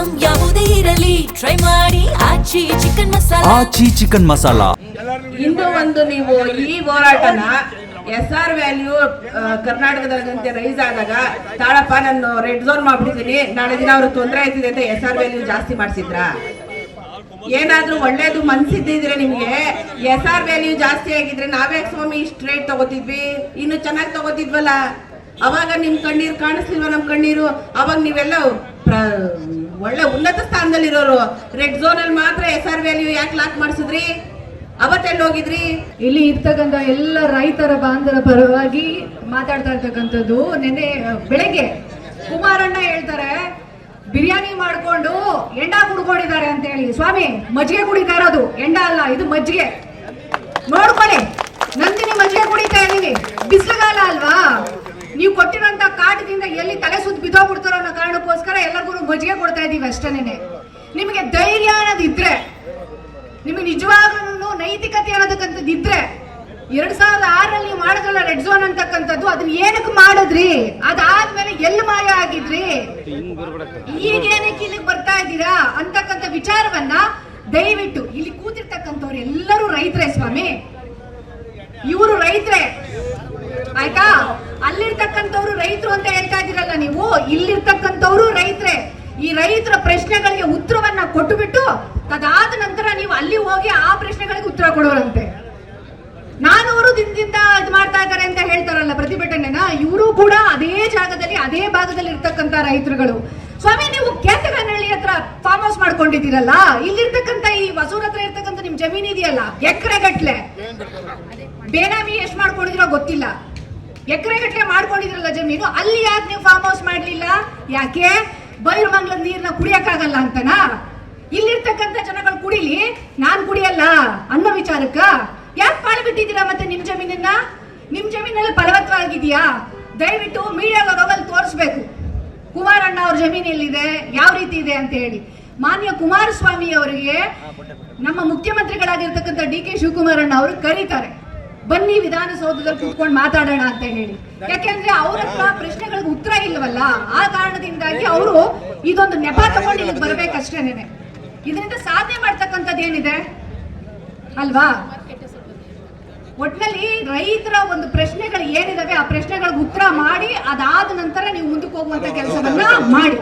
Item ಯಾವುದೇ ಇರಲಿ try ಮಾಡಿ ಆಚಿ ಚಿಕನ್ ಮಸಾಲಾ. ಆಚಿ ಚಿಕನ್ ಮಸಾಲಾ. ಇಂದು ಒಂದು ನೀವು ಈ ಹೋರಾಟನ SR ವ್ಯಾಲ್ಯೂ ಕರ್ನಾಟಕದಂತೆ ರೈಸ್ ಆದಾಗ ತಾಳಪ್ಪ ನಾನು ರೆಡ್ ಝೋನ್ ಮಾಡ್ಬಿಟ್ಟಿದ್ದೀನಿ, ನಾಳೆ ದಿನ ಅವ್ರಿಗೆ ತೊಂದರೆ ಆಯ್ತಿದೆ ಅಂತ SR ವ್ಯಾಲ್ಯೂ ಜಾಸ್ತಿ ಮಾಡಿಸಿದ್ರ? ಏನಾದ್ರೂ ಒಳ್ಳೇದು ಮನ್ಸಿದ್ದಿದ್ರೆ ನಿಮ್ಗೆ SR ವ್ಯಾಲ್ಯೂ ಜಾಸ್ತಿ ಆಗಿದ್ರೆ ನಾವೇ ಸ್ವಾಮಿ ಇಷ್ಟು ರೇಟ್ ತಗೋತಿದ್ವಿ, ಇನ್ನು ಚೆನ್ನಾಗಿ ತಗೋತಿದ್ವಲ್ಲ. ಅವಾಗ ನಿಮ್ ಕಣ್ಣೀರು ಕಾಣಿಸ್ಲಿಲ್ವ? ನಮ್ ಕಣ್ಣೀರು ಅವಾಗ ನೀವೆಲ್ಲ ಒಳ್ಳೆ ಉನ್ನತ ಸ್ಥಾನದಲ್ಲಿರೋರು ರೆಡ್ ಝೋನ್ ಅಲ್ಲಿ ಮಾತ್ರ SR ವ್ಯಾಲ್ಯೂ ಯಾಕೆ ಲಾಕ್ ಮಾಡಿಸಿದ್ರಿ? ಅವತ್ತೆಲ್ಲಿ ಹೋಗಿದ್ರಿ? ಇಲ್ಲಿ ಇರ್ತಕ್ಕಂಥ ಎಲ್ಲ ರೈತರ ಬಾಂಧವರ ಪರವಾಗಿ ಮಾತಾಡ್ತಾ ಇರ್ತಕ್ಕಂಥದ್ದು. ನೆನ್ನೆ ಬೆಳಗ್ಗೆ ಕುಮಾರಣ್ಣ ಹೇಳ್ತಾರೆ ಬಿರಿಯಾನಿ ಮಾಡ್ಕೊಂಡು ಎಂಡ ಕುಡ್ಕೊಂಡಿದ್ದಾರೆ ಅಂತ ಹೇಳಿ. ಸ್ವಾಮಿ, ಮಜ್ಜಿಗೆ ಕುಡಿತಾ ಇರೋದು, ಎಂಡ ಅಲ್ಲ, ಇದು ಮಜ್ಜಿಗೆ. ನೋಡ್ಕೊಳ್ಳಿ, ನಂದಿನಿ ಮಜ್ಜಿಗೆ ಕುಡಿತಾ ಇದೀವಿ, ಬಿಸಿಲುಗಾಲ ಅಲ್ವಾ? ನೀವು ಕೊಟ್ಟಿರುವಂತ ಕಾಟದಿಂದ ಎಲ್ಲಿ ತಲೆ ಸುತ್ತ ಬಿದ್ದೋಗ್ಬಿಡ್ತಾರೋ ಅನ್ನೋ ಕಾರಣಕ್ಕೋಸ್ಕರ ಎಲ್ಲರಿಗೂ ಮಜ್ಜಿಗೆ ಕೊಡ್ತಾ ಇದೀವಿ ಅಷ್ಟೇನೆ. ನಿಮಗೆ ಧೈರ್ಯ ಅನ್ನೋದಿದ್ರೆ, ನಿಮಗೆ ನಿಜವಾಗ್ಲೂ ನೈತಿಕತೆ ಅನ್ನೋದಕ್ಕಂಥದ್ದು ಇದ್ರೆ, 2006ರಲ್ಲಿ ನೀವು ಮಾಡಿದ್ರಲ್ಲ ರೆಡ್ ಝೋನ್ ಅಂತಕ್ಕಂಥದ್ದು, ಅದನ್ನ ಏನಕ್ಕೆ ಮಾಡಿದ್ರಿ? ಅದಾದ್ಮೇಲೆ ಎಲ್ಲಿ ಮಾಯ ಆಗಿದ್ರಿ? ಈಗೇನಕ್ಕೆ ಇಲ್ಲಿಗೆ ಬರ್ತಾ ಇದ್ದೀರಾ ಅಂತಕ್ಕಂಥ ವಿಚಾರವನ್ನ ದಯವಿಟ್ಟು, ಇಲ್ಲಿ ಕೂತಿರ್ತಕ್ಕಂಥವ್ರು ಎಲ್ಲರೂ ರೈತರೇ ಸ್ವಾಮಿ, ಇವರು ರೈತರೇ ಆಯ್ತಾ? ಅಲ್ಲಿರ್ತಕ್ಕಂಥವ್ರು ರೈತರು ಅಂತ ಹೇಳ್ತಾ ಇದ್ದೀರಲ್ಲ ನೀವು, ಇಲ್ಲಿರ್ತಕ್ಕಂಥವ್ರು ರೈತರೇ. ಈ ರೈತರ ಪ್ರಶ್ನೆಗಳಿಗೆ ಉತ್ತರವನ್ನ ಕೊಟ್ಟುಬಿಟ್ಟು ಅದಾದ ನಂತರ ನೀವು ಅಲ್ಲಿ ಹೋಗಿ ಆ ಪ್ರಶ್ನೆಗಳಿಗೆ ಉತ್ತರ ಕೊಡೋರಂತೆ. ನಾನೂರು ದಿನದಿಂದ ಇದು ಮಾಡ್ತಾ ಇದ್ದಾರೆ ಅಂತ ಹೇಳ್ತಾರಲ್ಲ ಪ್ರತಿಭಟನೆನ, ಇವರು ಕೂಡ ಅದೇ ಜಾಗದಲ್ಲಿ ಅದೇ ಭಾಗದಲ್ಲಿ ಇರ್ತಕ್ಕಂಥ ರೈತರುಗಳು. ಸ್ವಾಮಿ, ನೀವು ಕೇತಗನಹಳ್ಳಿ ಹತ್ರ ಫಾರ್ಮ್ ಹೌಸ್ ಮಾಡ್ಕೊಂಡಿದ್ದೀರಲ್ಲ, ಇಲ್ಲಿರ್ತಕ್ಕಂಥ ಈ ಹೊಸೂರ್ ಹತ್ರ ಇರ್ತಕ್ಕಂಥ ನಿಮ್ ಜಮೀನ್ ಇದೆಯಲ್ಲ, ಎಕರೆ ಗಟ್ಲೆ ಬೇನಾಮಿ ಎಷ್ಟು ಮಾಡ್ಕೊಂಡಿದಿರೋ ಗೊತ್ತಿಲ್ಲ, ಎಕರೆ ಗಟ್ಲೆ ಮಾಡ್ಕೊಂಡಿದ್ರಲ್ಲ ಜಮೀನು, ಅಲ್ಲಿ ಯಾಕೆ ನೀವು ಫಾರ್ಮ್ ಹೌಸ್ ಮಾಡ್ಲಿಲ್ಲ? ಯಾಕೆ? ಬೈರುಮಂಗ್ಲದ ನೀರ್ನ ಕುಡಿಯಕ್ಕಾಗಲ್ಲ ಅಂತನಾ? ಇಲ್ಲಿರ್ತಕ್ಕಂಥ ಜನಗಳು ಕುಡಿಲಿ, ನಾನ್ ಕುಡಿಯಲ್ಲ ಅನ್ನೋ ವಿಚಾರಕ್ಕ ಯಾಕೆ ಪಾಳು ಬಿಟ್ಟಿದ್ದೀರಾ? ಮತ್ತೆ ನಿಮ್ ಜಮೀನನ್ನ, ನಿಮ್ ಜಮೀನಲ್ಲಿ ಫಲವತ್ತವಾಗಿದೆಯಾ? ದಯವಿಟ್ಟು ಮೀಡಿಯಾದಲ್ಲಿ ತೋರಿಸ್ಬೇಕು ಕುಮಾರಣ್ಣ ಅವ್ರ ಜಮೀನು ಎಲ್ಲಿದೆ, ಯಾವ ರೀತಿ ಇದೆ ಅಂತ ಹೇಳಿ. ಮಾನ್ಯ ಕುಮಾರಸ್ವಾಮಿ ಅವರಿಗೆ ನಮ್ಮ ಮುಖ್ಯಮಂತ್ರಿಗಳಾಗಿರ್ತಕ್ಕಂಥ DK ಶಿವಕುಮಾರಣ್ಣ ಅವರು ಕರೀತಾರೆ, ಬನ್ನಿ ವಿಧಾನಸೌಧದಲ್ಲಿ ಕೂತ್ಕೊಂಡು ಮಾತಾಡೋಣ ಅಂತ ಹೇಳಿ. ಯಾಕೆಂದ್ರೆ ಅವ್ರ ಹತ್ರ ಪ್ರಶ್ನೆಗಳಿಗೆ ಉತ್ತರ ಇಲ್ವಲ್ಲ, ಆ ಕಾರಣದಿಂದಾಗಿ ಅವರು ಇದೊಂದು ನೆಪ ತಗೊಂಡು ಇಲ್ಲಿಗೆ ಬರ್ಬೇಕಷ್ಟೇನೆ. ಇದರಿಂದ ಸಾಧನೆ ಮಾಡ್ತಕ್ಕಂಥದ್ದು ಏನಿದೆ ಅಲ್ವಾ? ಒಟ್ಟಿನಲ್ಲಿ ರೈತರ ಒಂದು ಪ್ರಶ್ನೆಗಳು ಏನಿದಾವೆ ಆ ಪ್ರಶ್ನೆಗಳಿಗೆ ಉತ್ತರ ಮಾಡಿ ಅದಾದ ನಂತರ ನೀವು ಮುಂದಕ್ಕೆ ಹೋಗುವಂತ ಕೆಲಸವನ್ನ ಮಾಡಿ.